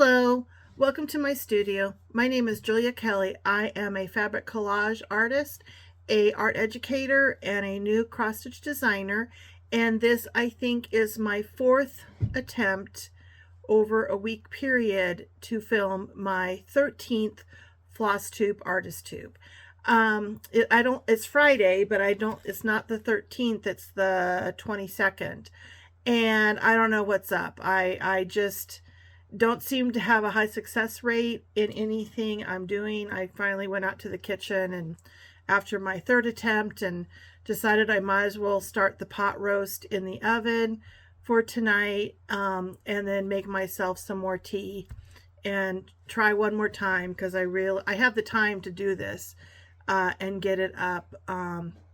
Hello, welcome to my studio. My name is Julia Kelly. I am a fabric collage artist, a art educator, and a new cross stitch designer. And this, I think, is my fourth attempt over a week period to film my 13th floss tube artist tube. I don't, it's Friday, but I don't, it's not the 13th, it's the 22nd. And I don't know what's up. I just don't seem to have a high success rate in anything I'm doing. I finally went out to the kitchen and after my third attempt and decided I might as well start the pot roast in the oven for tonight, and then make myself some more tea and try one more time because I have the time to do this, and get it up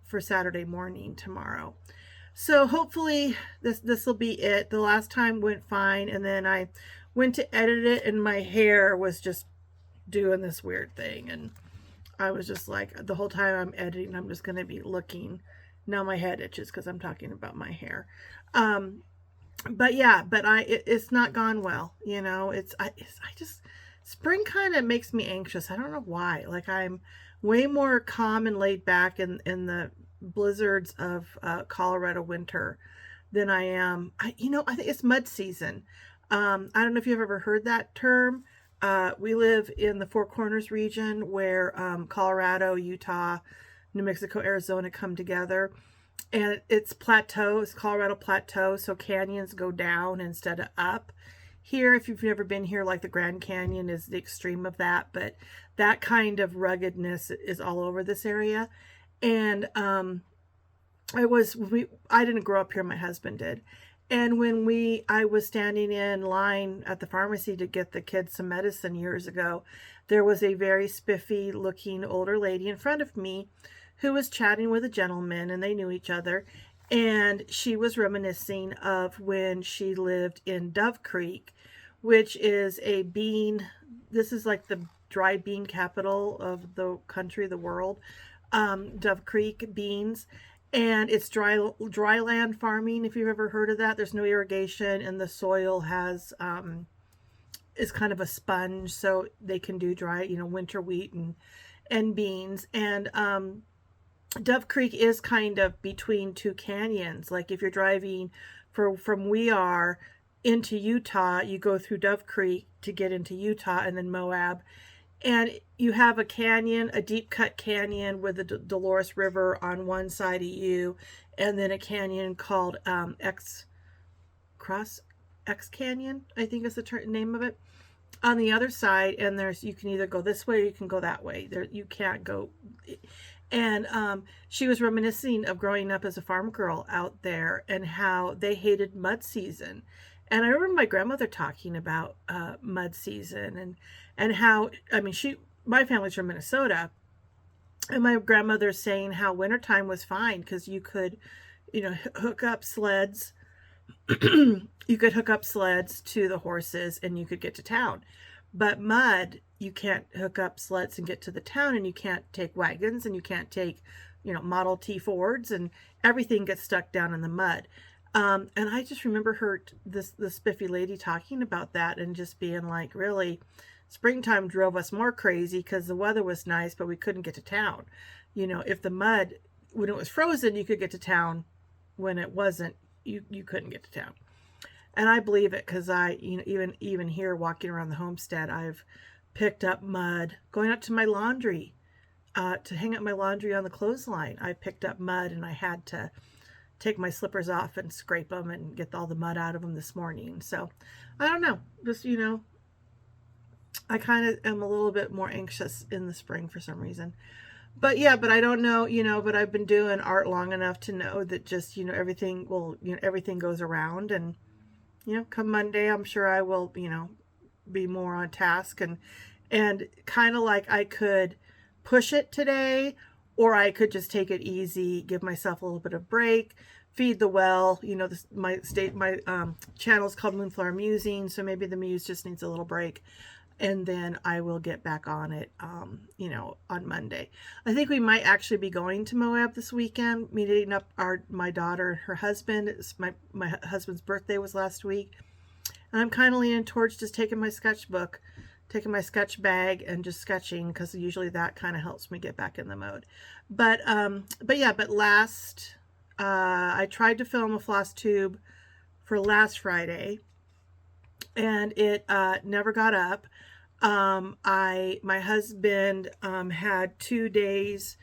for Saturday morning tomorrow. So hopefully this will be it. The last time went fine, and then I went to edit it and my hair was just doing this weird thing, and I was just like, the whole time I'm editing I'm just going to be looking. Now my head itches because I'm talking about my hair. But yeah, it's not gone well, I just, spring kind of makes me anxious. I don't know why. Like, I'm way more calm and laid back in the blizzards of Colorado winter than I am. I think it's mud season. I don't know if you've ever heard that term. We live in the Four Corners region where Colorado, Utah, New Mexico, Arizona come together. And it's plateau, it's Colorado plateau, so canyons go down instead of up. Here, if you've never been here, like the Grand Canyon is the extreme of that, but that kind of ruggedness is all over this area. And I didn't grow up here, my husband did. And when I was standing in line at the pharmacy to get the kids some medicine years ago, there was a very spiffy looking older lady in front of me who was chatting with a gentleman, and they knew each other. And she was reminiscing of when she lived in Dove Creek, which is this is like the dry bean capital of the country, the world. Dove Creek beans. And it's dry land farming, if you've ever heard of that. There's no irrigation, and the soil is kind of a sponge, so they can do dry, winter wheat and beans. And Dove Creek is kind of between two canyons. Like, if you're driving from we are into Utah, you go through Dove Creek to get into Utah and then Moab. And you have a canyon, a deep cut canyon with the Dolores River on one side of you, and then a canyon called X Canyon, I think is the name of it, on the other side. And you can either go this way or you can go that way. You can't go. And she was reminiscing of growing up as a farm girl out there and how they hated mud season. And I remember my grandmother talking about mud season and how, my family's from Minnesota, and my grandmother saying how wintertime was fine because you could, hook up sleds. You could hook up sleds to the horses and you could get to town. But mud, you can't hook up sleds and get to the town, and you can't take wagons, and you can't take, Model T Fords, and everything gets stuck down in the mud. And I just remember this spiffy lady talking about that and just being like, really, springtime drove us more crazy because the weather was nice, but we couldn't get to town. If the mud, when it was frozen, you could get to town. When it wasn't, you couldn't get to town. And I believe it because even here walking around the homestead, I've picked up mud going up to my laundry, to hang up my laundry on the clothesline. I picked up mud and I had to take my slippers off and scrape them and get all the mud out of them this morning. So I don't know, just, I kind of am a little bit more anxious in the spring for some reason. But yeah, but I don't know, but I've been doing art long enough to know that just, everything goes around. And, come Monday, I'm sure I will, be more on task and kind of like I could push it today, or I could just take it easy, give myself a little bit of break, feed the well. My channel is called Moonflower Musing, so maybe the muse just needs a little break, and then I will get back on it, on Monday. I think we might actually be going to Moab this weekend, meeting up my daughter and her husband. My husband's birthday was last week. And I'm kind of leaning towards just taking my sketchbook, taking my sketch bag and just sketching, because usually that kind of helps me get back in the mode. But yeah, but last I tried to film a floss tube for last Friday, and it never got up. My husband had 2 days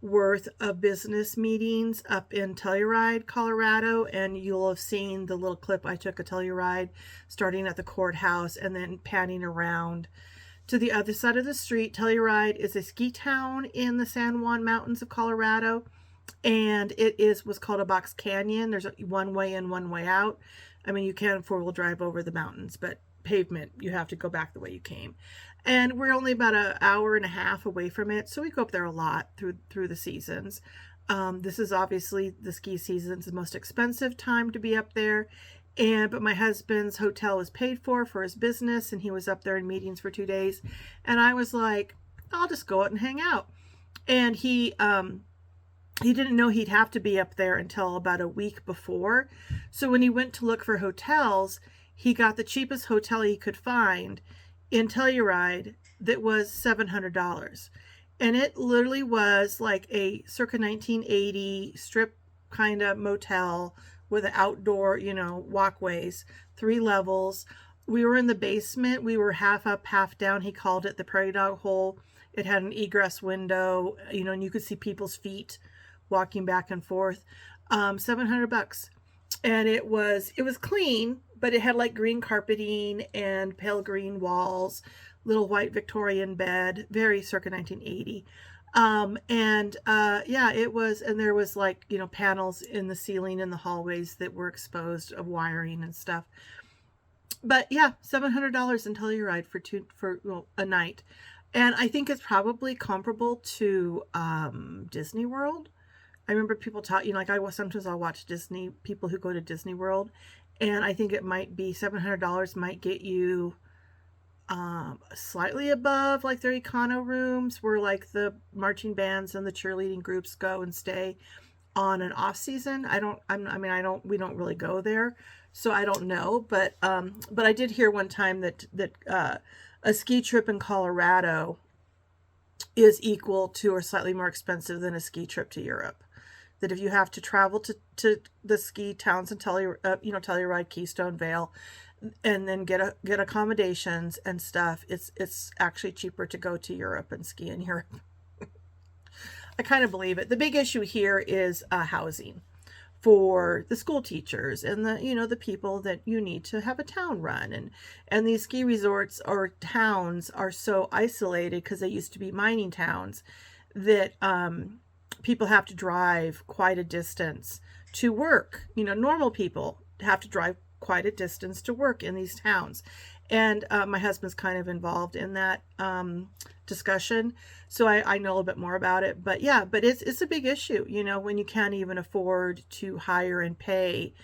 worth of business meetings up in Telluride, Colorado, and you'll have seen the little clip I took of Telluride, starting at the courthouse and then panning around to the other side of the street. Telluride is a ski town in the San Juan Mountains of Colorado, and it is what's called a box canyon. There's one way in, one way out. I mean, you can four-wheel drive over the mountains, but pavement, you have to go back the way you came. And we're only about an hour and a half away from it, so we go up there a lot through the seasons. This is obviously the ski season's the most expensive time to be up there. But my husband's hotel was paid for his business, and he was up there in meetings for 2 days. And I was like, I'll just go out and hang out. And he didn't know he'd have to be up there until about a week before. So when he went to look for hotels, he got the cheapest hotel he could find in Telluride that was $700. And it literally was like a circa 1980 strip kind of motel with outdoor, walkways, 3 levels. We were in the basement. We were half up, half down. He called it the prairie dog hole. It had an egress window, and you could see people's feet walking back and forth. $700. And it was clean, but it had like green carpeting and pale green walls, little white Victorian bed, very circa 1980. Yeah, it was, and there was like, panels in the ceiling in the hallways that were exposed of wiring and stuff. But yeah, $700 in Telluride for a night. And I think it's probably comparable to Disney World. I remember people talking, sometimes I'll watch people who go to Disney World, and I think it might be $700 might get you slightly above like their econo rooms, where like the marching bands and the cheerleading groups go and stay on an off season. We don't really go there, so I don't know. But I did hear one time that a ski trip in Colorado is equal to or slightly more expensive than a ski trip to Europe. That if you have to travel to the ski towns and Telluride, Keystone, Vale, and then get accommodations and stuff, it's actually cheaper to go to Europe and ski in Europe. I kind of believe it. The big issue here is housing for the school teachers and the people that you need to have a town run, and these ski resorts or towns are so isolated because they used to be mining towns that people have to drive quite a distance to work. Normal people have to drive quite a distance to work in these towns. And my husband's kind of involved in that discussion, so I know a little bit more about it. But yeah, but it's a big issue, when you can't even afford to hire and pay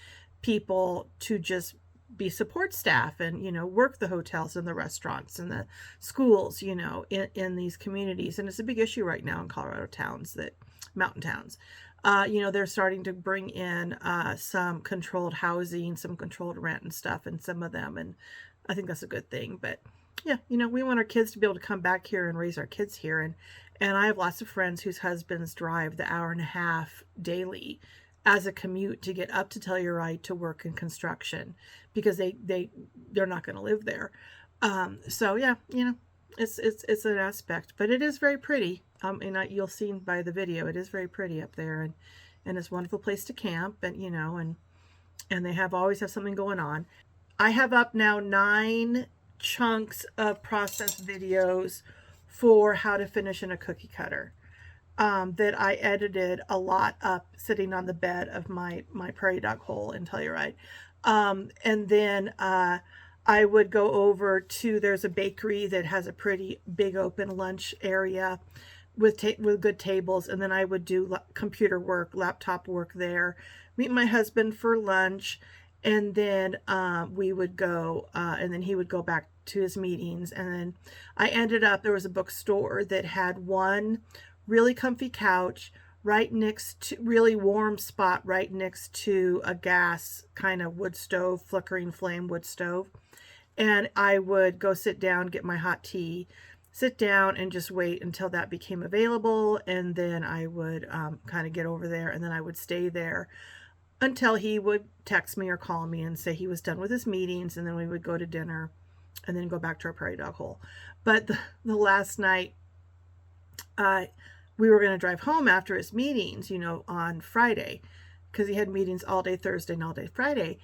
people to just be support staff and work the hotels and the restaurants and the schools, in these communities. And it's a big issue right now in Colorado towns, that mountain towns. They're starting to bring in some controlled housing, some controlled rent and stuff in some of them, and I think that's a good thing. But yeah, we want our kids to be able to come back here and raise our kids here, and I have lots of friends whose husbands drive the hour and a half daily as a commute to get up to Telluride to work in construction, because they're not going to live there. So yeah, it's an aspect, but it is very pretty. And you'll see by the video, it is very pretty up there, and it's a wonderful place to camp, and and they always have something going on. I have up now 9 chunks of process videos for how to finish in a cookie cutter, that I edited a lot up sitting on the bed of my prairie dog hole in Telluride. And then I would go over to, there's a bakery that has a pretty big open lunch area with good tables, and then I would do computer work, laptop work there, meet my husband for lunch, and then we would go, and then he would go back to his meetings. And then I ended up, there was a bookstore that had one really comfy couch right next to, really warm spot right next to a gas kind of wood stove, flickering flame wood stove. And I would go sit down, get my hot tea, sit down and just wait until that became available. And then I would kind of get over there, and then I would stay there until he would text me or call me and say he was done with his meetings. And then we would go to dinner and then go back to our prairie dog hole. But the last night, we were going to drive home after his meetings, on Friday, because he had meetings all day Thursday and all day Friday.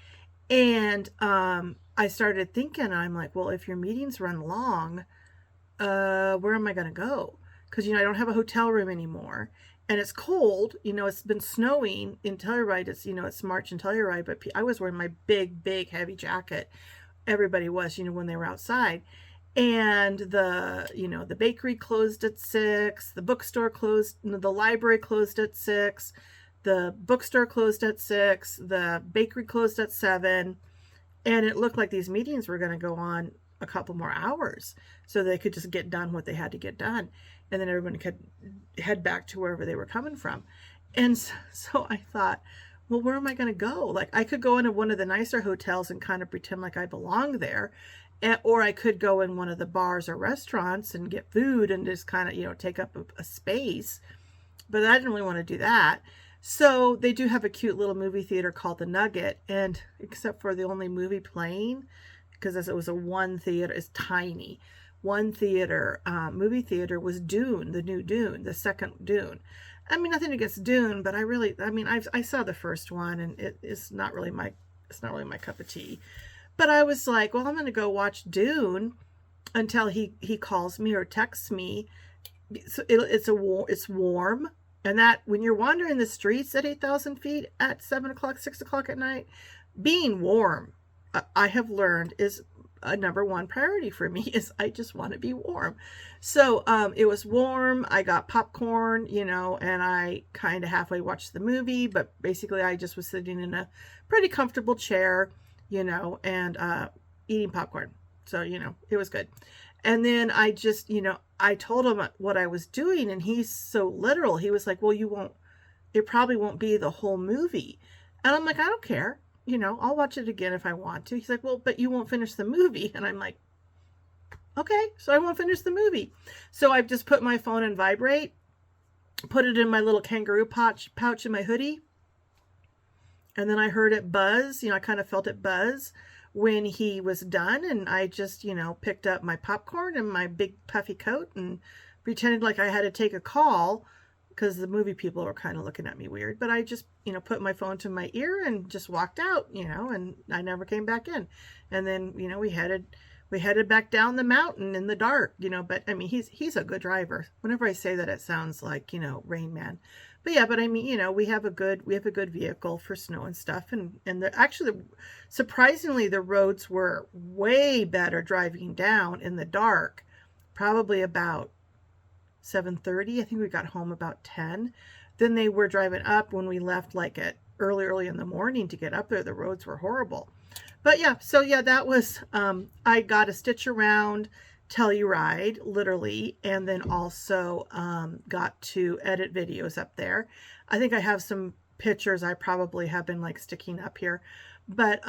And I started thinking, I'm like, well, if your meetings run long, where am I going to go? Because, I don't have a hotel room anymore. And it's cold. It's been snowing in Telluride. It's March in Telluride, but I was wearing my big, big, heavy jacket. Everybody was, when they were outside. And the bakery closed at 6, the bookstore closed, the library closed at 6, the bookstore closed at 6, the bakery closed at 7, and it looked like these meetings were going to go on a couple more hours so they could just get done what they had to get done, and then everyone could head back to wherever they were coming from. And so I thought, well, where am I going to go? Like, I could go into one of the nicer hotels and kind of pretend like I belong there, or I could go in one of the bars or restaurants and get food and just kind of, take up a space. But I didn't really want to do that. So they do have a cute little movie theater called the Nugget. And except for the only movie playing, because as it was a one theater, it's tiny. One theater, movie theater was Dune, the new Dune, the second Dune. I mean, nothing against Dune, but I saw the first one, and it's not really my cup of tea. But I was like, well, I'm going to go watch Dune until he calls me or texts me. So it's warm, and that when you're wandering the streets at 8,000 feet at 7 o'clock, 6 o'clock at night, being warm, I have learned, is a number one priority for me. Is I just want to be warm. So it was warm. I got popcorn, and I kind of halfway watched the movie, but basically I just was sitting in a pretty comfortable chair, and eating popcorn. So, it was good. And then I just, I told him what I was doing, and he's so literal. He was like, well, it probably won't be the whole movie. And I'm like, I don't care. I'll watch it again if I want to. He's like, well, but you won't finish the movie. And I'm like, okay, so I won't finish the movie. So I've just put my phone in vibrate, put it in my little kangaroo pouch in my hoodie. And then I heard it buzz, I kind of felt it buzz when he was done. And I just, picked up my popcorn and my big puffy coat and pretended like I had to take a call because the movie people were kind of looking at me weird. But I just, put my phone to my ear and just walked out, and I never came back in. And then, we headed back down the mountain in the dark, but I mean, he's a good driver. Whenever I say that, it sounds like, Rain Man. But yeah, but I mean, we have a good vehicle for snow and stuff. And surprisingly, the roads were way better driving down in the dark, probably about 7:30. I think we got home about 10. Then they were driving up when we left, like at early in the morning to get up there. The roads were horrible. But yeah, so yeah, that was, I got a Stitch Around Telluride, literally, and then also got to edit videos up there. I think I have some pictures I probably have been like sticking up here. But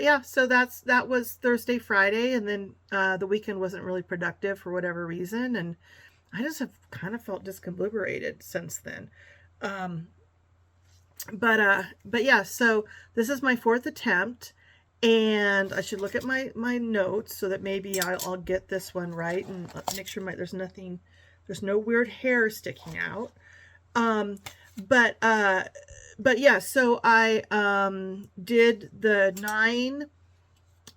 yeah, so that was Thursday, Friday, and then the weekend wasn't really productive for whatever reason, and I just have kind of felt discombobulated since then. But yeah, so this is my 4th attempt, and I should look at my notes so that maybe I'll get this one right and make sure there's no weird hair sticking out. But yeah, so I did the 9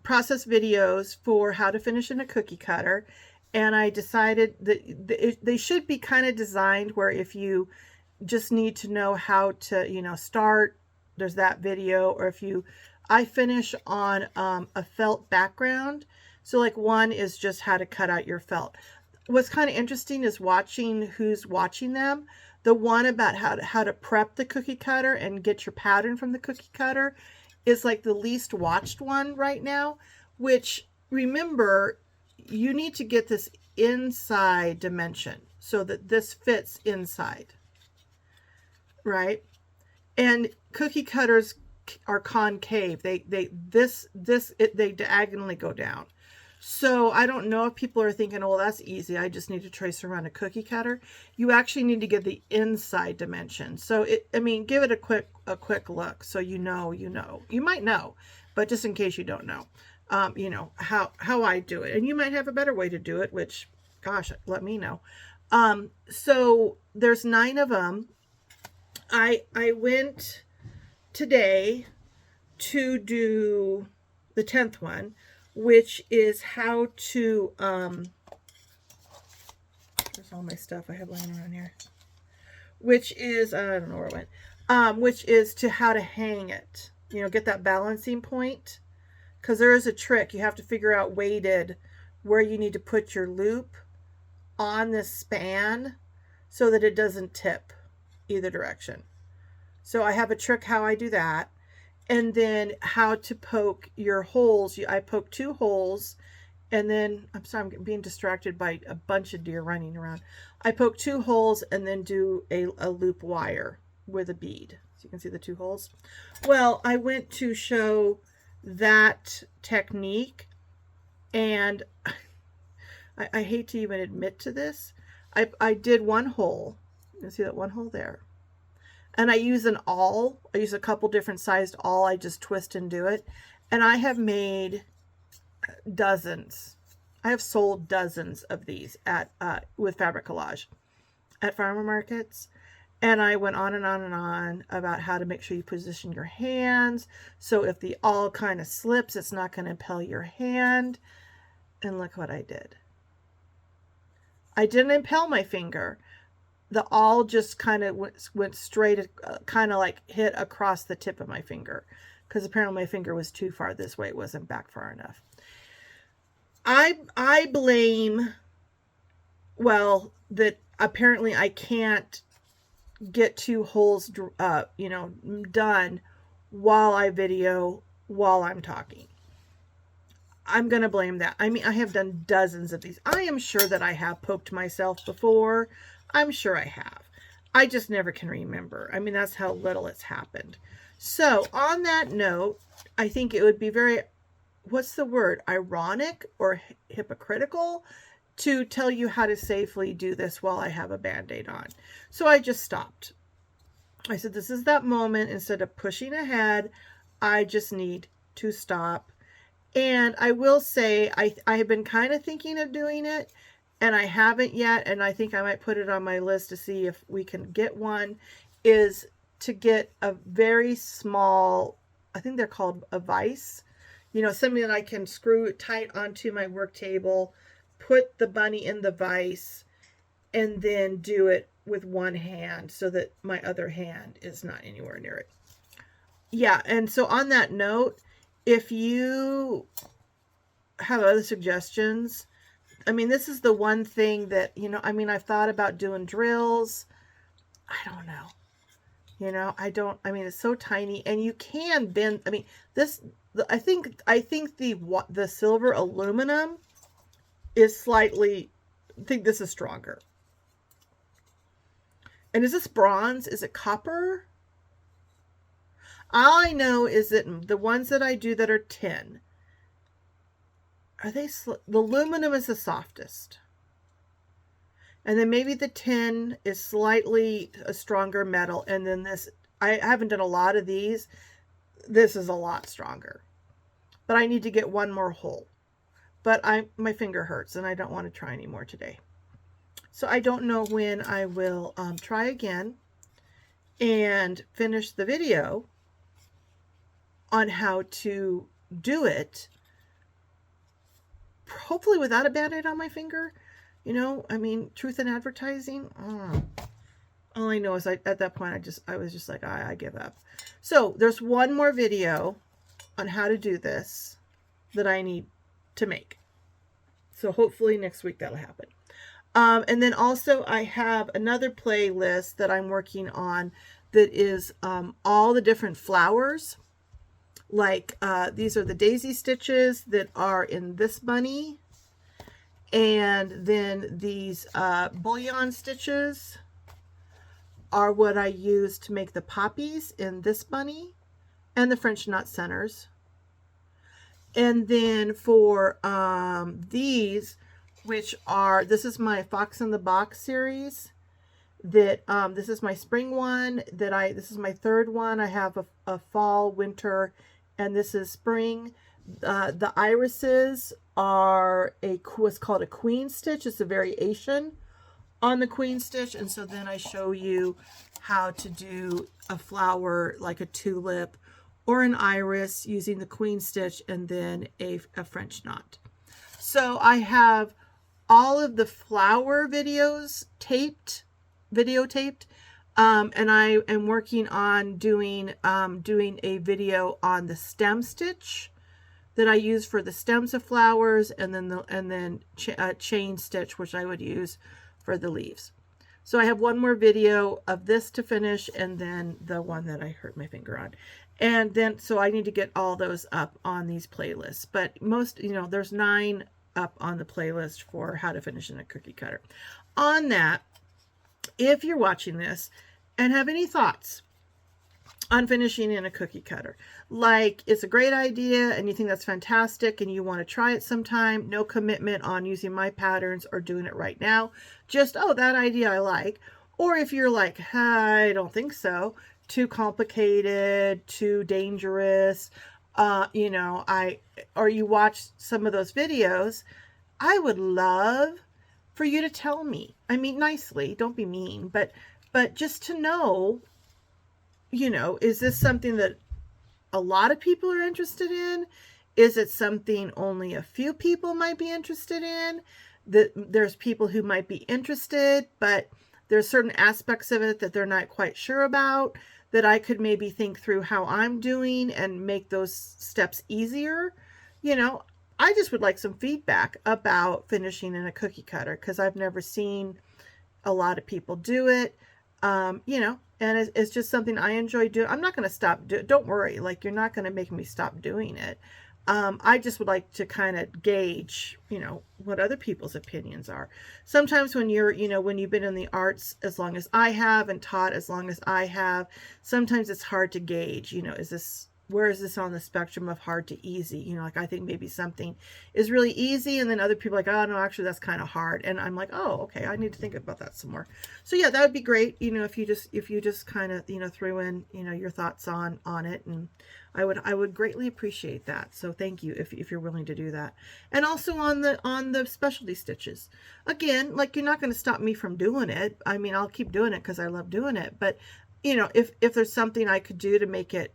process videos for how to finish in a cookie cutter, and I decided that they should be kind of designed where if you just need to know how to, start, there's that video, or I finish on a felt background. So like one is just how to cut out your felt. What's kind of interesting is watching who's watching them. The one about how to prep the cookie cutter and get your pattern from the cookie cutter is like the least watched one right now, which, remember, you need to get this inside dimension so that this fits inside, right? And cookie cutters are concave. They diagonally go down. So I don't know if people are thinking, oh, well, that's easy. I just need to trace around a cookie cutter. You actually need to get the inside dimension. So I mean, give it a quick look. So you know, you might know, but just in case you don't know, you know, how I do it. And you might have a better way to do it, which, gosh, let me know. So there's 9 of them. I went today to do the 10th one, which is how to, there's all my stuff I have laying around here, which is, I don't know where it went, which is to how to hang it, you know, get that balancing point, because there is a trick. You have to figure out weighted where you need to put your loop on this span so that it doesn't tip either direction. So I have a trick how I do that. And then how to poke your holes. I poke 2 holes, and then, I'm sorry, I'm being distracted by a bunch of deer running around. I poke 2 holes and then do a loop wire with a bead. So you can see the 2 holes. Well, I went to show that technique, and I hate to even admit to this. I did 1 hole. You can see that 1 hole there. And I use an awl. I use a couple different sized awl. I just twist and do it. And I have made dozens. I have sold dozens of these at with fabric collage at farmer markets. And I went on and on and on about how to make sure you position your hands. So if the awl kind of slips, it's not going to impel your hand. And look what I did. I didn't impel my finger. The awl just kind of went straight, kind of like hit across the tip of my finger, because apparently my finger was too far this way. It wasn't back far enough. I blame, well, that apparently I can't get 2 holes, you know, done while I video, while I'm talking. I'm going to blame that. I mean, I have done dozens of these. I am sure that I have poked myself before. I'm sure I have. I just never can remember. I mean, that's how little it's happened. So on that note, I think it would be very, what's the word, ironic or hypocritical to tell you how to safely do this while I have a Band-Aid on. So I just stopped. I said, this is that moment. Instead of pushing ahead, I just need to stop. And I will say, I have been kind of thinking of doing it, and I haven't yet, and I think I might put it on my list to see if we can get one, is to get a very small, I think they're called a vise, you know, something that I can screw tight onto my work table, put the bunny in the vise, and then do it with one hand so that my other hand is not anywhere near it. Yeah, and so on that note, if you have other suggestions, I mean, this is the one thing that, you know, I mean, I've thought about doing drills. I don't know. You know, I mean, it's so tiny, and you can bend. I mean, this, I think the silver aluminum is slightly, I think this is stronger. And is this bronze? Is it copper? All I know is that the ones that I do that are tin, are they, the aluminum is the softest. And then maybe the tin is slightly a stronger metal. And then this, I haven't done a lot of these. This is a lot stronger. But I need to get one more hole. But my finger hurts and I don't want to try anymore today. So I don't know when I will try again and finish the video on how to do it, hopefully without a Band-Aid on my finger. You know, I mean, truth in advertising. All I know is at that point, I was just like, I give up. So there's one more video on how to do this that I need to make. So hopefully next week that'll happen. And then also I have another playlist that I'm working on that is all the different flowers. Like these are the daisy stitches that are in this bunny. And then these bullion stitches are what I use to make the poppies in this bunny. and the French knot centers. And then for these, which are, this is my Fox in the Box series, that this is my spring one, this is my third one. I have a fall, winter, and this is spring. The irises are what's called a queen stitch. It's a variation on the queen stitch. And so then I show you how to do a flower like a tulip or an iris using the queen stitch and then a French knot. So I have all of the flower videos videotaped, and I am working on doing a video on the stem stitch that I use for the stems of flowers, and then chain stitch, which I would use for the leaves. So I have one more video of this to finish, and then the one that I hurt my finger on. And then, so I need to get all those up on these playlists. But most, there's 9 up on the playlist for how to finish in a cookie cutter. On that, if you're watching this and have any thoughts on finishing in a cookie cutter, like it's a great idea and you think that's fantastic and you want to try it sometime, no commitment on using my patterns or doing it right now, just, oh, that idea I like. Or if you're like, I don't think so, too complicated, too dangerous, or you watch some of those videos, I would love for you to tell me. I mean, nicely, don't be mean, but just to know, is this something that a lot of people are interested in? Is it something only a few people might be interested in? That there's people who might be interested, but there's certain aspects of it that they're not quite sure about, that I could maybe think through how I'm doing and make those steps easier. I just would like some feedback about finishing in a cookie cutter, because I've never seen a lot of people do it. And it's just something I enjoy doing. I'm not going to stop. Don't worry. Like, you're not going to make me stop doing it. I just would like to kind of gauge, what other people's opinions are. Sometimes when when you've been in the arts as long as I have and taught as long as I have, sometimes it's hard to gauge, where is this on the spectrum of hard to easy? Like, I think maybe something is really easy, and then other people are like, oh no, actually that's kind of hard. And I'm like, oh, okay, I need to think about that some more. So yeah, that would be great. If you just kind of, threw in, your thoughts on it, and I would greatly appreciate that. So thank you if you're willing to do that. And also on the specialty stitches, again, like, you're not going to stop me from doing it. I mean, I'll keep doing it because I love doing it. But if there's something I could do to make it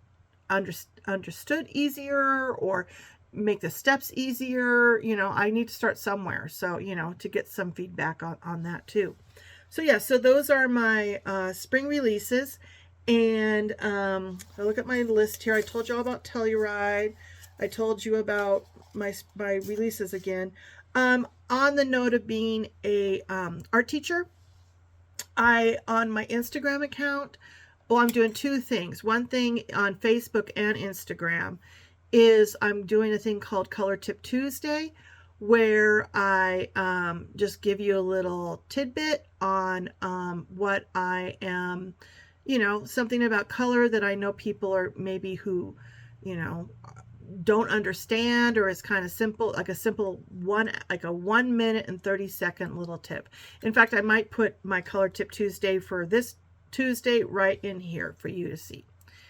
understood easier or make the steps easier, I need to start somewhere. So, to get some feedback on that too. So yeah, so those are my spring releases. And I look at my list here. I told you all about Telluride. I told you about my releases again. On the note of being a art teacher, on my Instagram account, I'm doing 2 things. One thing on Facebook and Instagram is I'm doing a thing called Color Tip Tuesday, where I just give you a little tidbit on what I am, something about color that I know people are maybe who, don't understand, or is kind of simple, like a 1 minute and 30-second little tip. In fact, I might put my Color Tip Tuesday for this Tuesday right in here for you to see.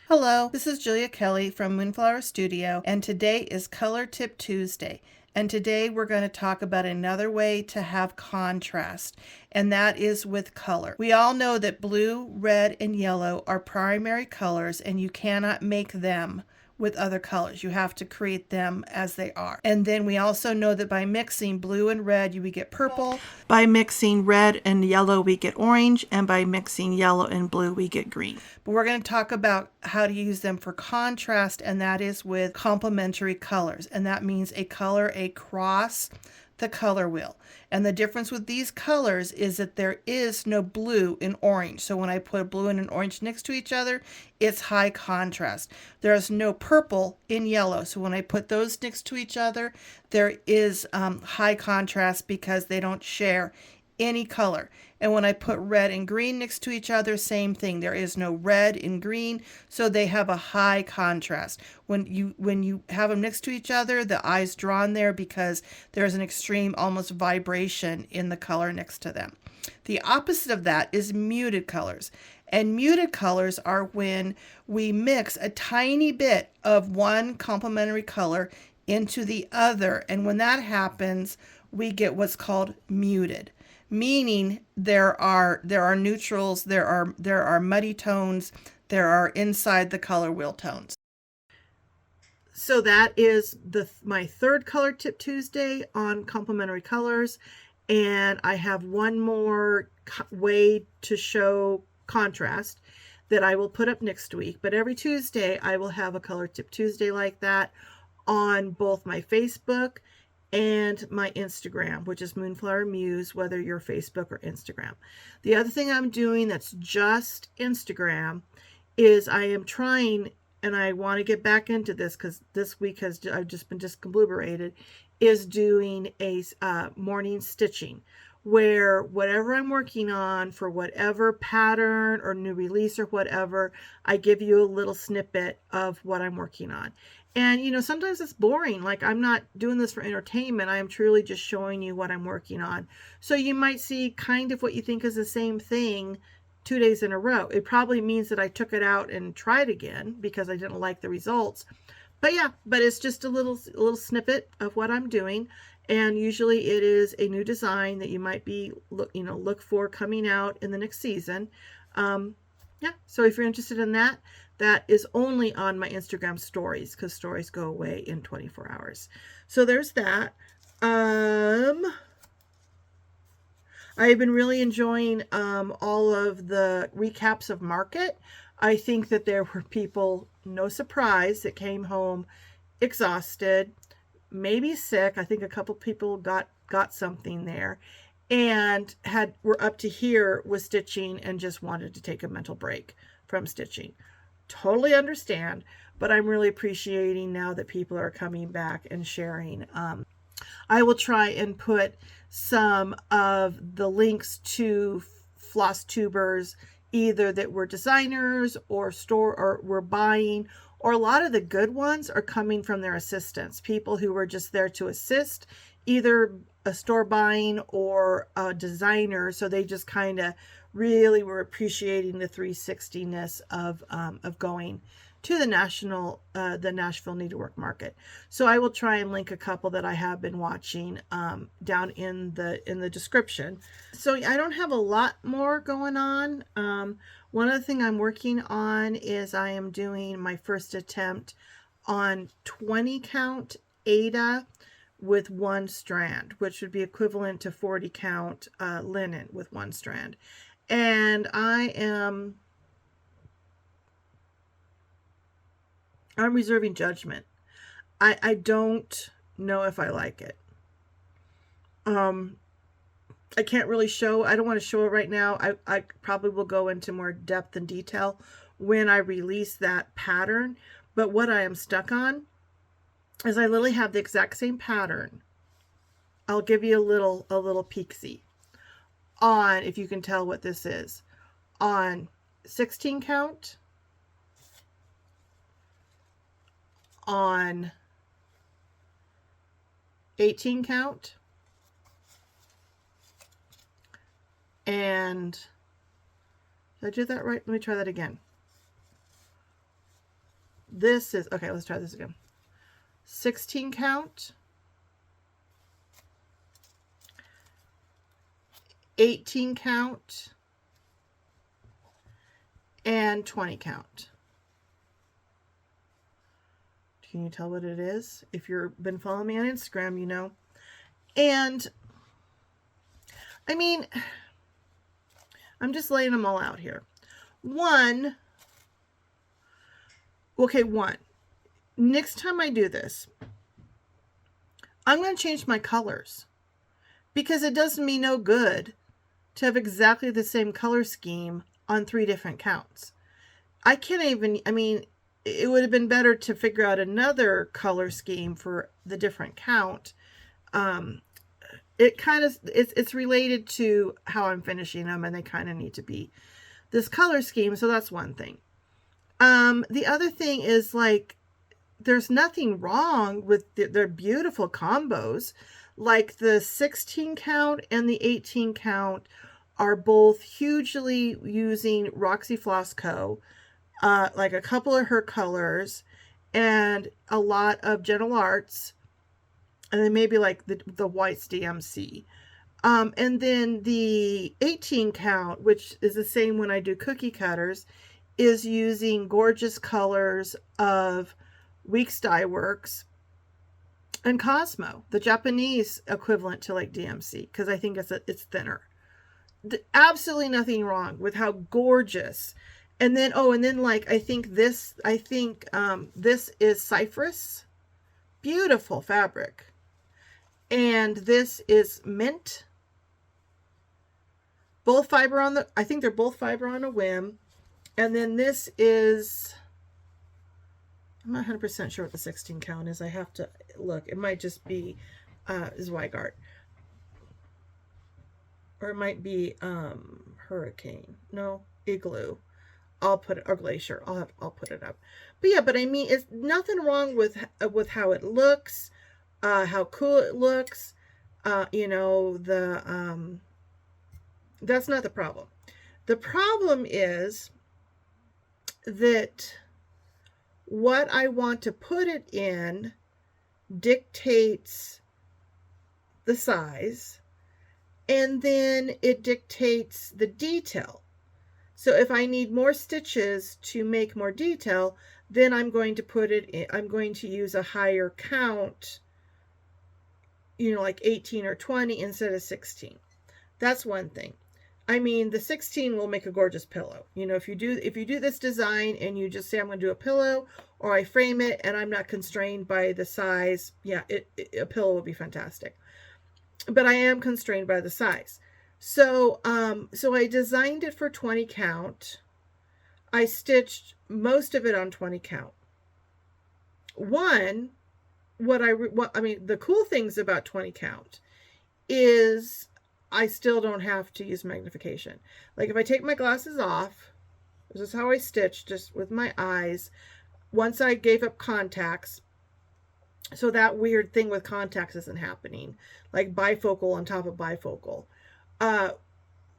Hello, this is Julia Kelly from Moonflower Studio, and today is Color Tip Tuesday. And today we're going to talk about another way to have contrast, and that is with color. We all know that blue, red, and yellow are primary colors, and you cannot make them with other colors. You have to create them as they are. And then we also know that by mixing blue and red, we get purple. By mixing red and yellow, we get orange. And by mixing yellow and blue, we get green. But we're going to talk about how to use them for contrast, and that is with complementary colors. And that means a color across the color wheel. And the difference with these colors is that there is no blue in orange. So when I put a blue and an orange next to each other, it's high contrast. There is no purple in yellow. So when I put those next to each other, there is high contrast because they don't share any color. And when I put red and green next to each other, same thing. There is no red in green, so they have a high contrast. When you have them next to each other, the eye's drawn there because there's an extreme almost vibration in the color next to them. The opposite of that is muted colors. And muted colors are when we mix a tiny bit of one complementary color into the other. And when that happens, we get what's called muted, meaning there are neutrals, there are muddy tones, there are inside the color wheel tones. So that is my third Color Tip Tuesday on complementary colors, and I have one more way to show contrast that I will put up next week. But every Tuesday I will have a Color Tip Tuesday like that on both my Facebook and my Instagram, which is Moonflower Muse, whether you're Facebook or Instagram. The other thing I'm doing that's just Instagram is I am trying, and I want to get back into this because this week I've just been discombobulated, is doing a morning stitching, where whatever I'm working on for whatever pattern or new release or whatever, I give you a little snippet of what I'm working on. And sometimes it's boring. Like, I'm not doing this for entertainment. I am truly just showing you what I'm working on. So you might see kind of what you think is the same thing 2 days in a row. It probably means that I took it out and tried again because I didn't like the results. But yeah, it's just a little snippet of what I'm doing. And usually it is a new design that you might be look for coming out in the next season. Yeah, so if you're interested in that, that is only on my Instagram stories, because stories go away in 24 hours. So there's that. I've been really enjoying all of the recaps of market. I think that there were people, no surprise, that came home exhausted, maybe sick. I think a couple people got something there, and were up to here with stitching and just wanted to take a mental break from stitching. Totally understand, but I'm really appreciating now that people are coming back and sharing. I will try and put some of the links to Flosstubers, either that were designers or store or were buying, or a lot of the good ones are coming from their assistants, people who were just there to assist, either a store buying or a designer. So they just kind of really were appreciating the 360-ness of going to the Nashville Needlework Market. So I will try and link a couple that I have been watching down in the description. So I don't have a lot more going on. One other thing I'm working on is I am doing my first attempt on 20 count Aida with one strand, which would be equivalent to 40 count linen with one strand. And I'm reserving judgment. I don't know if I like it. I can't really show, I don't want to show it right now. I probably will go into more depth and detail when I release that pattern. But what I am stuck on is I literally have the exact same pattern. I'll give you a little peek-see on, if you can tell what this is, on 16 count, on 18 count, and did I do that right? Let me try that again. This is, okay, let's try this again. 16 count, 18 count, and 20 count. Can you tell what it is? If you've been following me on Instagram, you know. And I mean, I'm just laying them all out here. One, next time I do this, I'm going to change my colors, because it does me no good to have exactly the same color scheme on 3 different counts. I can't even, I mean, it would have been better to figure out another color scheme for the different count. And it kind of, it's related to how I'm finishing them, and they kind of need to be this color scheme. So that's one thing. The other thing is, like, there's nothing wrong with their beautiful combos. Like the 16 count and the 18 count are both hugely using Roxy Floss Co. Like a couple of her colors and a lot of Gentle Arts, and then maybe like the White's DMC. And then the 18 count, which is the same when I do cookie cutters, is using gorgeous colors of Weeks Dye Works and Cosmo, the Japanese equivalent to like DMC, because I think it's thinner. Absolutely nothing wrong with how gorgeous. And then like I think this is Cypress, beautiful fabric, and this is Mint. Both fiber on the, I think they're both fiber on a whim. And then this is, I'm not 100% sure what the 16 count is. I have to look. It might just be Zweigart. Or it might be Hurricane. No, Igloo. I'll put it, or Glacier. I'll put it up. But yeah, but I mean, it's nothing wrong with how it looks, how cool it looks. You know, that's not the problem. The problem is that what I want to put it in dictates the size, and then it dictates the detail. So if I need more stitches to make more detail, then I'm going to put it in, I'm going to use a higher count, you know, like 18 or 20 instead of 16. That's one thing. I mean, the 16 will make a gorgeous pillow. You know, if you do this design and you just say, I'm going to do a pillow, or I frame it and I'm not constrained by the size, yeah, a pillow would be fantastic. But I am constrained by the size. So, so I designed it for 20 count. I stitched most of it on 20 count. One, I mean, the cool things about 20 count is I still don't have to use magnification. Like if I take my glasses off, this is how I stitch, just with my eyes. Once I gave up contacts, so that weird thing with contacts isn't happening, like bifocal on top of bifocal.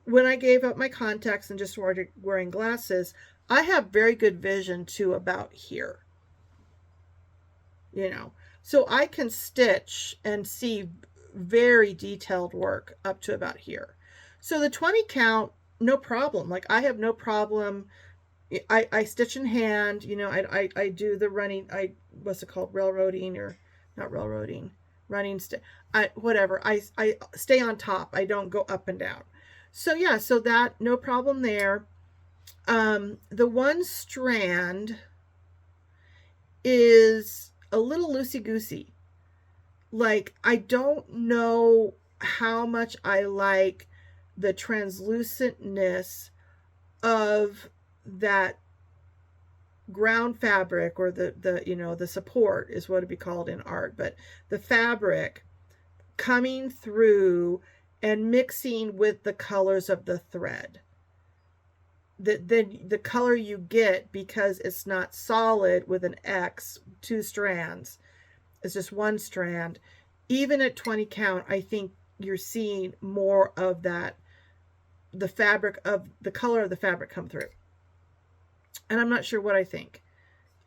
When I gave up my contacts and just started wearing glasses, I have very good vision to about here. You know, so I can stitch and see very detailed work up to about here. So the 20 count, no problem. Like I have no problem. I stitch in hand, you know, I do the running, what's it called? Railroading, or not railroading, running, whatever. I stay on top. I don't go up and down. So yeah, so that, no problem there. The one strand is a little loosey-goosey. Like, I don't know how much I like the translucentness of that ground fabric, or the you know, the support is what it'd be called in art, but the fabric coming through and mixing with the colors of the thread. The color you get, because it's not solid with an X, 2 strands, it's just 1 strand. Even at 20 count, I think you're seeing more of that, the fabric of the color of the fabric come through. And I'm not sure what I think.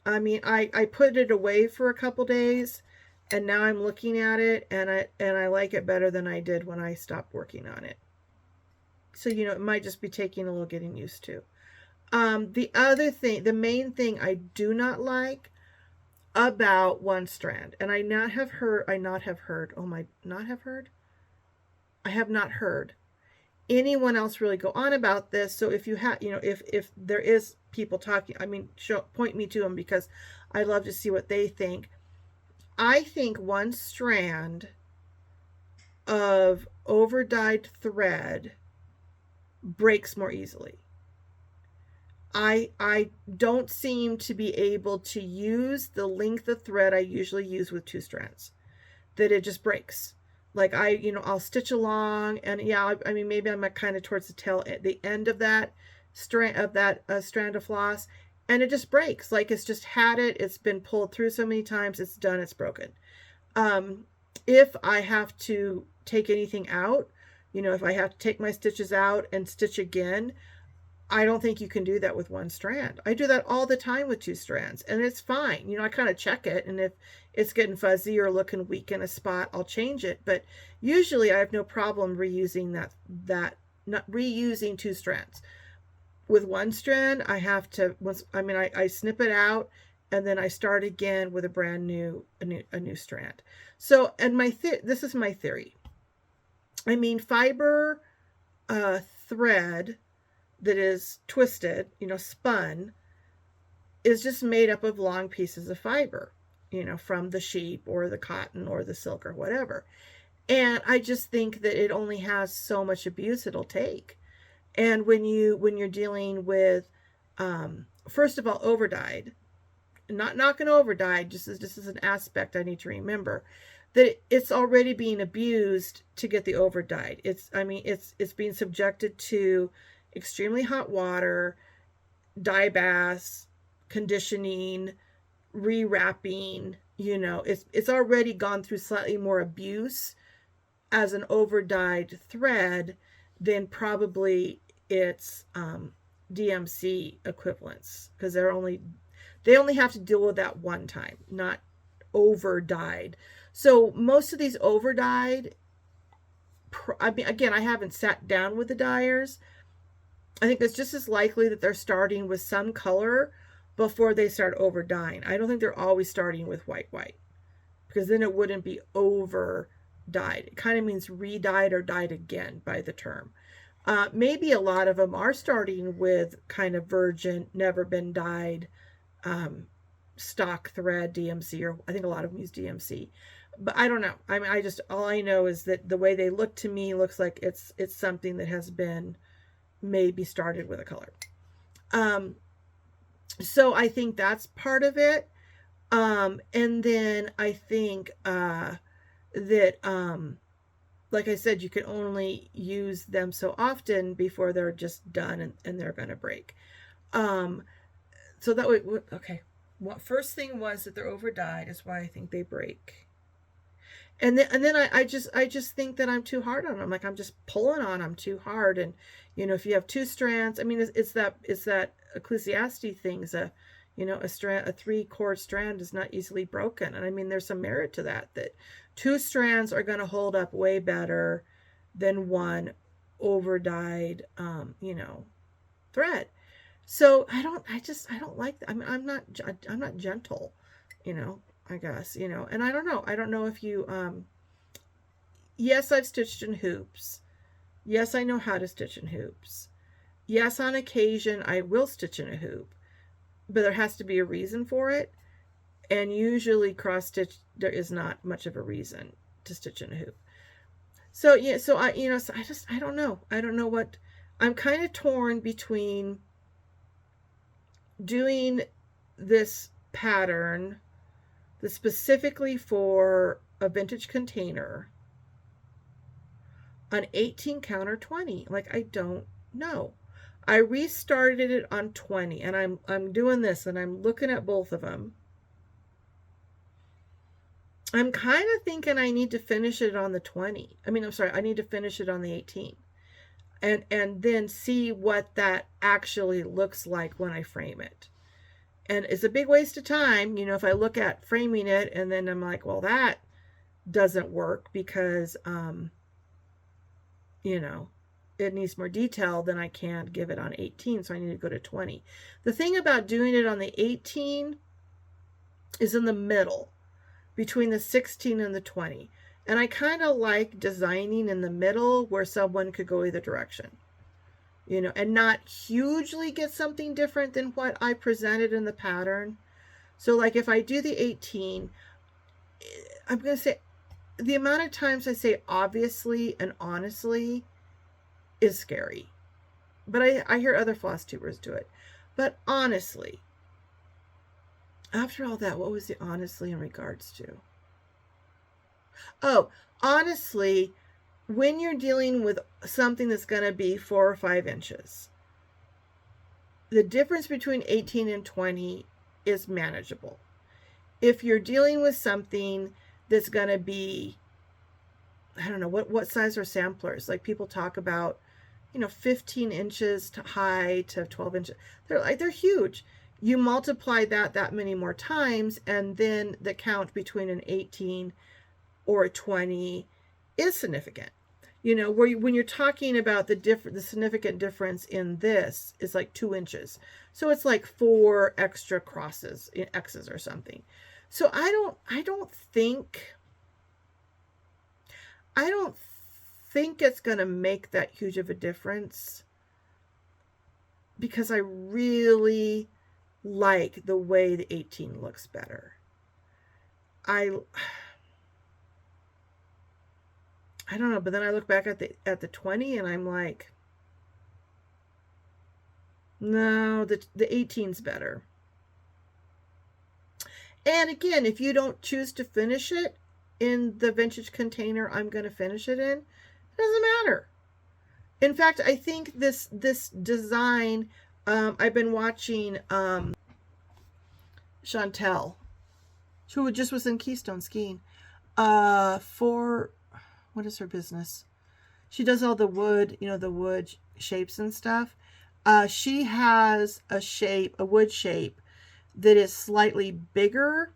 I mean, I put it away for a couple days, and now I'm looking at it, and I like it better than I did when I stopped working on it. So, you know, it might just be taking a little getting used to. The other thing, the main thing I do not like about one strand, and I have not heard anyone else really go on about this. So if you have, you know, if there is people talking, I mean, point me to them, because I love to see what they think. I think one strand of over dyed thread breaks more easily. I don't seem to be able to use the length of thread I usually use with 2 strands, that it just breaks. Like I'll stitch along, and yeah, I mean, maybe I'm kind of towards the end of that strand of floss, and it just breaks. Like it's just had it. It's been pulled through so many times. It's done. It's broken. Um, if I have to take anything out, if I have to take my stitches out and stitch again, I don't think you can do that with one strand. I do that all the time with two strands, and it's fine. I kind of check it, and if it's getting fuzzy or looking weak in a spot, I'll change it. But usually I have no problem reusing not reusing two strands. With one strand, I have to, I snip it out, and then I start again with a new strand. So, and this is my theory. I mean, fiber thread that is twisted, spun, is just made up of long pieces of fiber, from the sheep or the cotton or the silk or whatever. And I just think that it only has so much abuse it'll take. And when you're dealing with, first of all, overdyed, not going to overdyed, just as an aspect I need to remember, that it's already being abused to get the overdyed. It's being subjected to extremely hot water, dye baths, conditioning, rewrapping. It's already gone through slightly more abuse as an overdyed thread than probably its DMC equivalents, because they only have to deal with that one time, not over dyed. So most of these over dyed, again, I haven't sat down with the dyers. I think it's just as likely that they're starting with some color before they start over dyeing. I don't think they're always starting with white, because then it wouldn't be over dyed. It kind of means re-dyed or dyed again by the term. Maybe a lot of them are starting with kind of virgin, never been dyed stock thread DMC, or I think a lot of them use DMC, but I don't know. I mean, all I know is that the way they look to me looks like it's something that has been maybe started with a color. So I think that's part of it. And then I think that like I said, you can only use them so often before they're just done and they're going to break. So that way, okay. Well, first thing was that they're over dyed is why I think they break. And then I just think that I'm too hard on them. Like I'm just pulling on them too hard. And if you have two strands, I mean, it's that Ecclesiastes things. A 3-cord strand is not easily broken. And I mean, there's some merit to that two strands are going to hold up way better than one over dyed, thread. So I don't like that. I mean, I'm not gentle, I guess, and I don't know. I don't know if you, yes, I've stitched in hoops. Yes, I know how to stitch in hoops. Yes, on occasion I will stitch in a hoop, but there has to be a reason for it. And usually cross stitch, there is not much of a reason to stitch in a hoop. So yeah, so I don't know. I don't know what, I'm kind of torn between doing this pattern that's specifically for a vintage container on 18 count or 20. Like, I don't know. I restarted it on 20, and I'm doing this, and I'm looking at both of them. I'm kind of thinking I need to finish it on the 20. I mean, I'm sorry, I need to finish it on the 18. And then see what that actually looks like when I frame it. And it's a big waste of time, if I look at framing it and then I'm like, well, that doesn't work because, it needs more detail, then I can't give it on 18, so I need to go to 20. The thing about doing it on the 18 is in the middle, between the 16 and the 20. And I kind of like designing in the middle where someone could go either direction, and not hugely get something different than what I presented in the pattern. So like if I do the 18, I'm going to say the amount of times I say obviously and honestly is scary. But I hear other Flosstubers do it. But honestly, after all that, what was the honestly in regards to? Oh, honestly, when you're dealing with something that's going to be 4 or 5 inches, the difference between 18 and 20 is manageable. If you're dealing with something that's going to be, I don't know, what size are samplers? Like people talk about, 15 inches to high to 12 inches. They're huge. You multiply that many more times, and then the count between an 18 or a 20 is significant. When you're talking about the significant difference in this is like 2 inches. So it's like 4 extra crosses in X's or something. So I don't think it's going to make that huge of a difference, because I really like the way the 18 looks better. I don't know, but then I look back at the 20 and I'm like, no, the 18's better. And again, if you don't choose to finish it in the vintage container I'm going to finish it in, it doesn't matter. In fact, I think this design, I've been watching Chantel, who just was in Keystone skiing, for, what is her business? She does all the wood, the wood shapes and stuff. She has a wood shape that is slightly bigger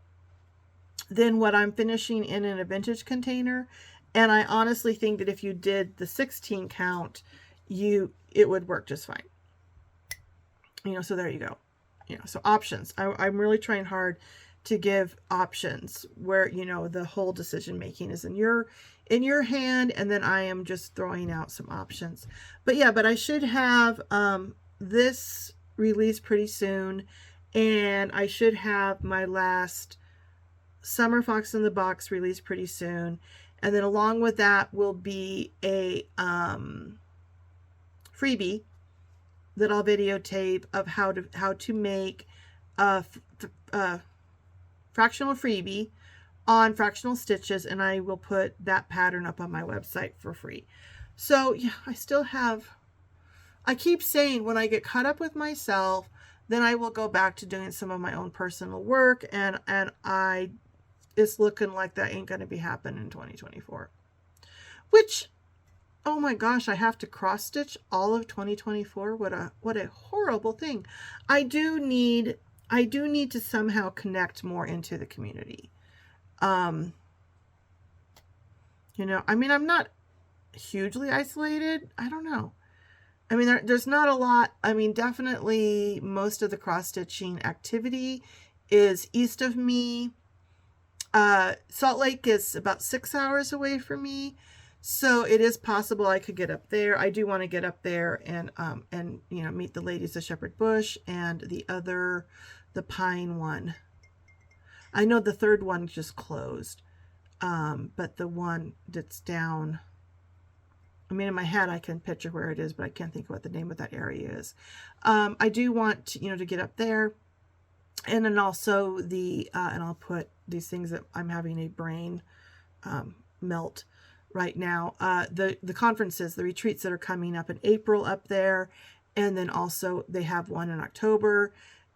than what I'm finishing in a vintage container. And I honestly think that if you did the 16 count, it would work just fine. So there you go. So options. I'm really trying hard to give options where, the whole decision making is in your hand, and then I am just throwing out some options. But I should have this released pretty soon, and I should have my last Summer Fox in the Box released pretty soon. And then along with that will be a freebie that I'll videotape of how to make a fractional freebie on fractional stitches, and I will put that pattern up on my website for free. So yeah, I keep saying when I get caught up with myself, then I will go back to doing some of my own personal work, and it's looking like that ain't going to be happening in 2024. Which, oh my gosh, I have to cross stitch all of 2024. What a horrible thing. I do need to somehow connect more into the community. I'm not hugely isolated. I don't know. There's not a lot. Definitely most of the cross-stitching activity is east of me. Salt Lake is about 6 hours away from me. So it is possible I could get up there. I do want to get up there and meet the ladies of Shepherd Bush and the Pine one. I know the third one just closed. But the one that's down, in my head I can picture where it is, but I can't think of what the name of that area is. I do want to get up there. And then also and I'll put these things that I'm having a brain melt right now. The conferences, the retreats that are coming up in April up there. And then also they have one in October.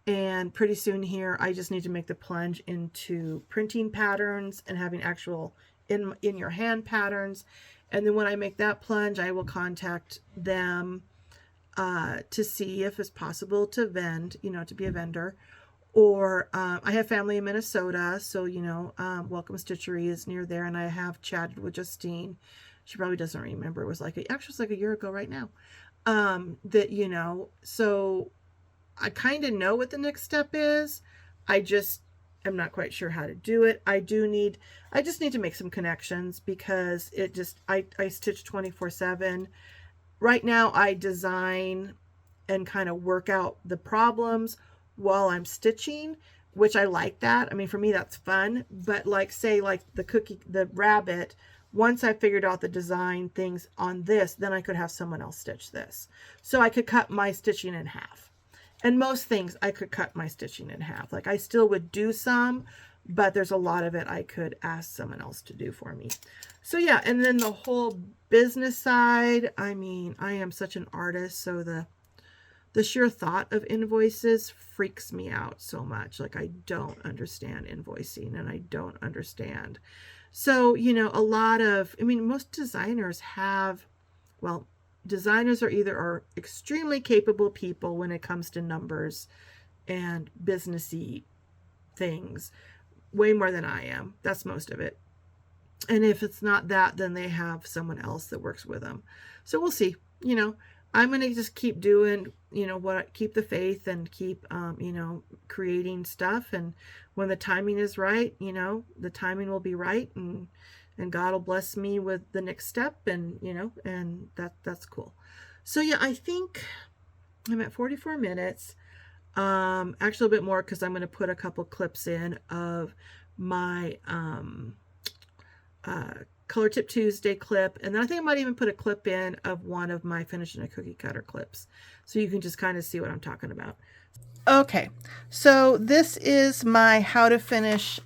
And pretty soon here, I just need to make the plunge into printing patterns and having actual in your hand patterns. And then when I make that plunge, I will contact them to see if it's possible to vend, to be a vendor. Or I have family in Minnesota, so, Welcome Stitchery is near there. And I have chatted with Justine. She probably doesn't remember. It was like a year ago right now. So I kind of know what the next step is. I just am not quite sure how to do it. I just need to make some connections, because I stitch 24/7. Right now I design and kind of work out the problems while I'm stitching, which I like that. For me, that's fun. But the rabbit, once I figured out the design things on this, then I could have someone else stitch this. So I could cut my stitching in half. And most things I could cut my stitching in half. I still would do some, but there's a lot of it I could ask someone else to do for me. So yeah, and then the whole business side, I mean, I am such an artist, so the sheer thought of invoices freaks me out so much. Like, I don't understand invoicing, and I don't understand. So, you know, a lot of, I mean, most designers have, well, designers are either are extremely capable people when it comes to numbers and businessy things, way more than I am. That's most of it. And if it's not that, then they have someone else that works with them. So we'll see. You know, I'm going to just keep doing, you know, keep the faith and keep, you know, creating stuff. And when the timing is right, you know, the timing will be right, and God will bless me with the next step, and, you know, and that's cool. So yeah, I think I'm at 44 minutes. Actually a bit more, because I'm going to put a couple clips in of my, Color Tip Tuesday clip, and then I think I might even put a clip in of one of my finishing a cookie cutter clips, so you can just kind of see what I'm talking about. Okay, so this is my how to finish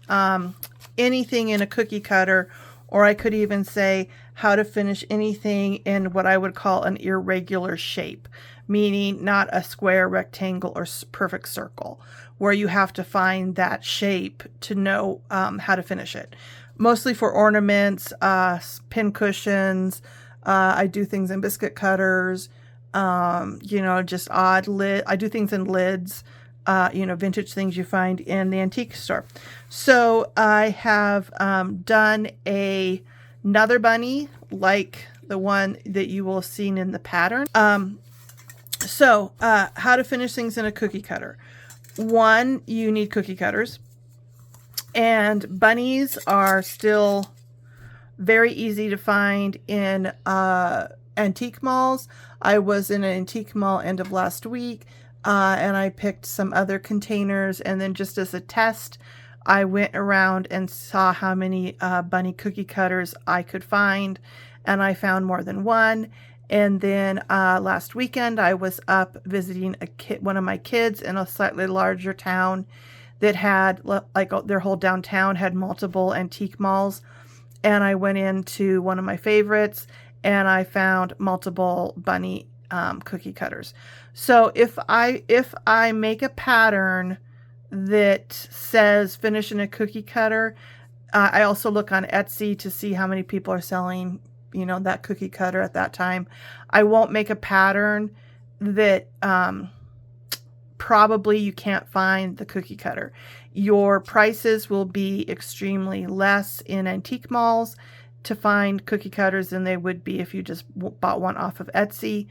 anything in a cookie cutter, or I could even say how to finish anything in what I would call an irregular shape, meaning not a square, rectangle, or perfect circle, where you have to find that shape to know how to finish it. Mostly for ornaments, pin cushions. I do things in biscuit cutters, you know, just odd lid. I do things in lids, you know, vintage things you find in the antique store. So I have done another bunny like the one that you will have seen in the pattern. So how to finish things in a cookie cutter. One, you need cookie cutters. And bunnies are still very easy to find in antique malls. I was in an antique mall end of last week, and I picked some other containers, and then just as a test, I went around and saw how many bunny cookie cutters I could find, and I found more than one. And then last weekend, I was up visiting one of my kids in a slightly larger town that had, like, their whole downtown had multiple antique malls. And I went into one of my favorites, and I found multiple bunny cookie cutters. So if I make a pattern that says finish in a cookie cutter, I also look on Etsy to see how many people are selling, you know, that cookie cutter at that time. I won't make a pattern that probably you can't find the cookie cutter. Your prices will be extremely less in antique malls to find cookie cutters than they would be if you just bought one off of Etsy.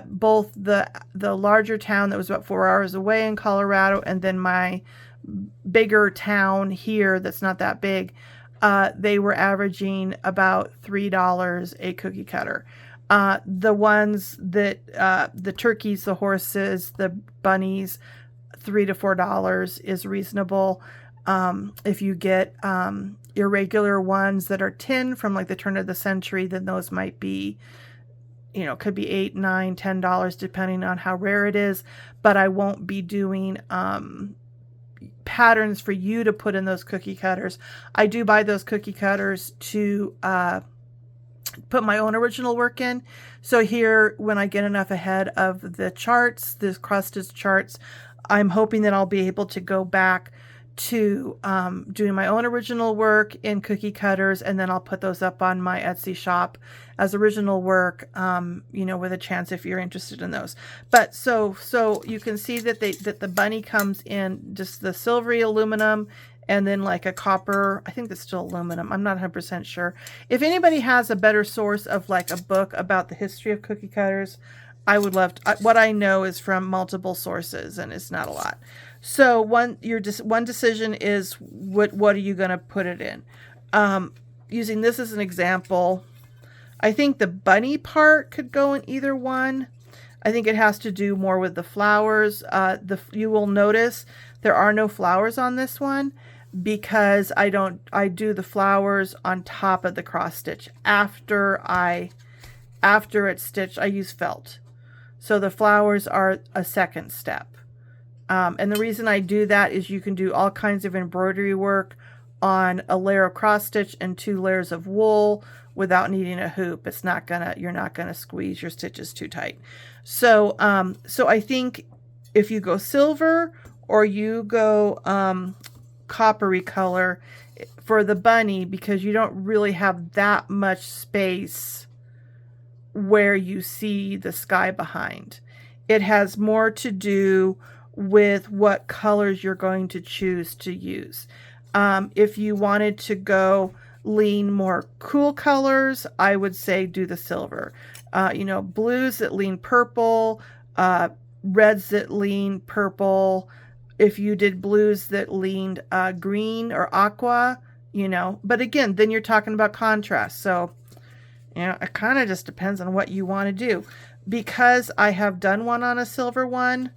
Both the larger town that was about 4 hours away in Colorado, and then my bigger town here that's not that big, they were averaging about $3 a cookie cutter. The ones that, the turkeys, the horses, the bunnies, $3 to $4 is reasonable. If you get irregular ones that are tin from like the turn of the century, then those might be, you know, could be $8, $9, $10 depending on how rare it is. But I won't be doing patterns for you to put in those cookie cutters. I do buy those cookie cutters to put my own original work in. So here, when I get enough ahead of the charts, the cross-stitch charts, I'm hoping that I'll be able to go back to doing my own original work in cookie cutters, and then I'll put those up on my Etsy shop as original work, you know, with a chance if you're interested in those. But so you can see that the bunny comes in just the silvery aluminum, and then like a copper, I think it's still aluminum. I'm not 100% sure. If anybody has a better source of like a book about the history of cookie cutters, I would love to. What I know is from multiple sources, and it's not a lot. So one decision is what are you going to put it in? Using this as an example, I think the bunny part could go in either one. I think it has to do more with the flowers. You will notice there are no flowers on this one, because I do the flowers on top of the cross stitch. After it's stitched, I use felt. So the flowers are a second step. And the reason I do that is you can do all kinds of embroidery work on a layer of cross stitch and 2 layers of wool without needing a hoop. It's not gonna, you're not gonna squeeze your stitches too tight. So, so I think if you go silver or you go coppery color for the bunny, because you don't really have that much space where you see the sky behind. It has more to do with what colors you're going to choose to use. If you wanted to go lean more cool colors, I would say do the silver. You know, blues that lean purple, reds that lean purple. If you did blues that leaned green or aqua, you know, but again, then you're talking about contrast. So, you know, it kind of just depends on what you want to do. Because I have done one on a silver one,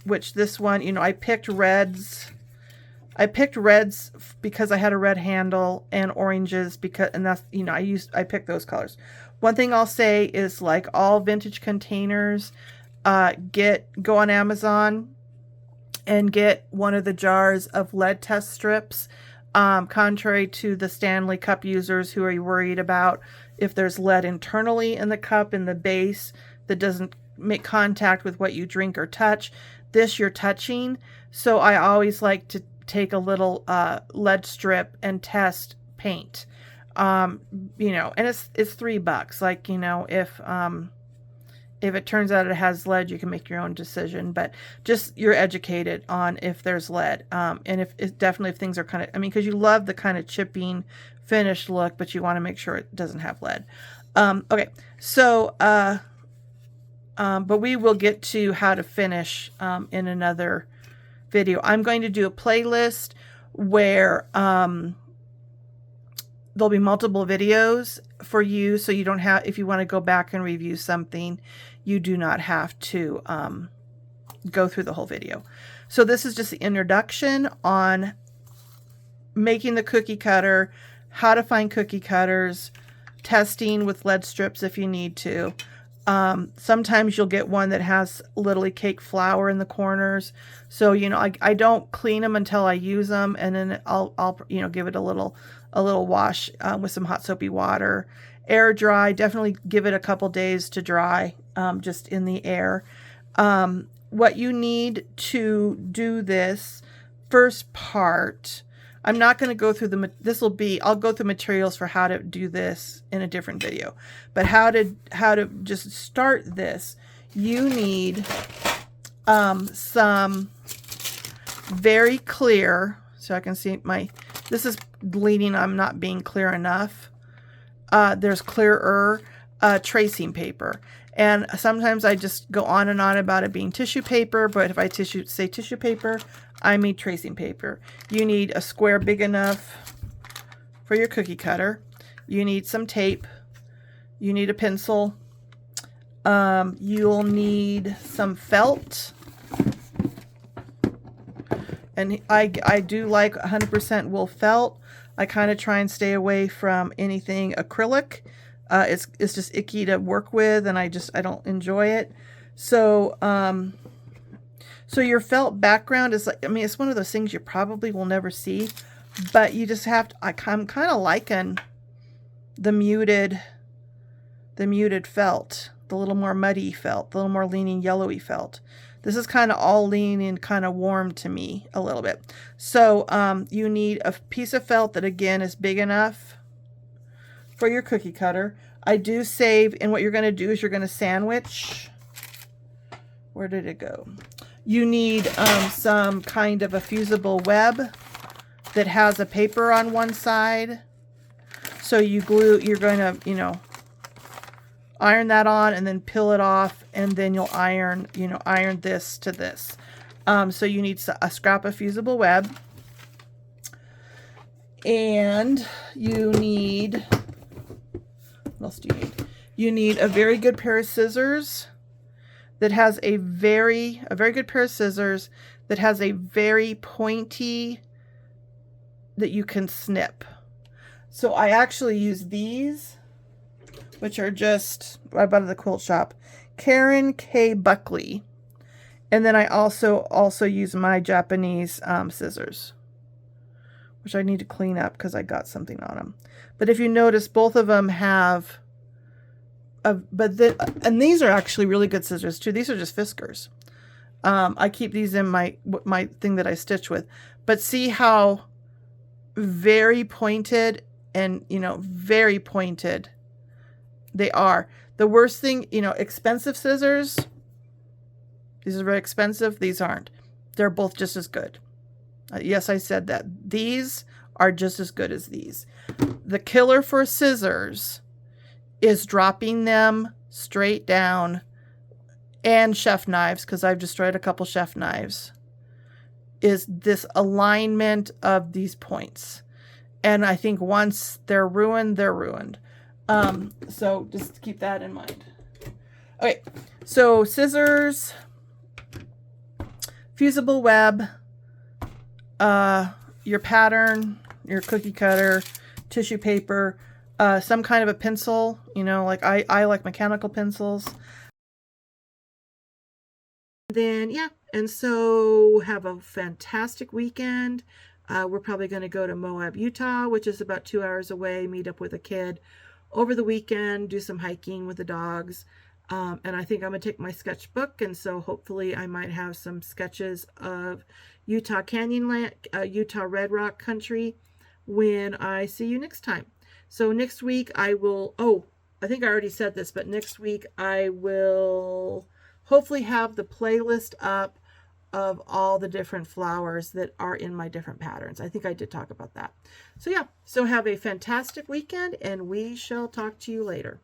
which this one, you know, I picked reds. I picked reds because I had a red handle, and oranges because, and that's, you know, I picked those colors. One thing I'll say is, like all vintage containers, go on Amazon and get one of the jars of lead test strips. Contrary to the Stanley cup users who are worried about if there's lead internally in the cup, in the base, that doesn't make contact with what you drink or touch. This you're touching. So I always like to take a little lead strip and test paint. You know, and it's $3. Like, you know, if it turns out it has lead, you can make your own decision, but just you're educated on if there's lead. And if definitely if things are kind of, I mean, because you love the kind of chipping finished look, but you want to make sure it doesn't have lead. Okay, so, but we will get to how to finish in another video. I'm going to do a playlist where there'll be multiple videos for you, so you don't have, if you want to go back and review something, you do not have to go through the whole video. So this is just the introduction on making the cookie cutter, how to find cookie cutters, testing with lead strips if you need to. Sometimes you'll get one that has literally cake flour in the corners. So, you know, I don't clean them until I use them, and then I'll you know, give it a little wash with some hot soapy water. Air dry, definitely give it a couple days to dry, just in the air. What you need to do this first part, I'm not going to go through I'll go through materials for how to do this in a different video. But how to just start this, you need some very clear, so I can see this is bleeding, I'm not being clear enough. There's clearer tracing paper. And sometimes I just go on and on about it being tissue paper, but if I say tissue paper, I mean tracing paper. You need a square big enough for your cookie cutter. You need some tape. You need a pencil. You'll need some felt. And I do like 100% wool felt. I kind of try and stay away from anything acrylic. It's just icky to work with, and I don't enjoy it. So, so your felt background is like, I mean, it's one of those things you probably will never see, but you just have to, I'm kind of liking the muted felt, the little more muddy felt, the little more leaning yellowy felt. This is kind of all leaning kind of warm to me a little bit. So you need a piece of felt that, again, is big enough for your cookie cutter. I do save, and what you're going to do is you're going to sandwich. Where did it go? You need some kind of a fusible web that has a paper on one side. So you're going to, you know, iron that on and then peel it off, and then you'll iron this to this. So you need a scrap of fusible web, and you need, what else do you need? You need a very good pair of scissors that has a very good pair of scissors that has a very pointy, that you can snip. So I actually use these, which are just, I bought at the quilt shop, Karen K. Buckley. And then I also use my Japanese scissors, which I need to clean up because I got something on them. But if you notice, both of them have and these are actually really good scissors too. These are just Fiskars. I keep these in my thing that I stitch with. But see how very pointed and, very pointed they are. The worst thing, expensive scissors, these are very expensive. These aren't. They're both just as good. Yes, I said that. These are just as good as these. The killer for scissors is dropping them straight down, and chef knives, because I've destroyed a couple chef knives, is this alignment of these points. And I think once they're ruined, they're ruined. So just keep that in mind. Okay, so scissors, fusible web, your pattern, your cookie cutter, tissue paper, some kind of a pencil, like I like mechanical pencils. Then, yeah, and so have a fantastic weekend. We're probably going to go to Moab, Utah, which is about 2 hours away, meet up with a kid over the weekend, do some hiking with the dogs. And I think I'm going to take my sketchbook, and so hopefully I might have some sketches of Utah Canyonland, Utah Red Rock country when I see you next time. So next week I will, I think I already said this, but next week I will hopefully have the playlist up of all the different flowers that are in my different patterns. I think I did talk about that. So yeah, so have a fantastic weekend, and we shall talk to you later.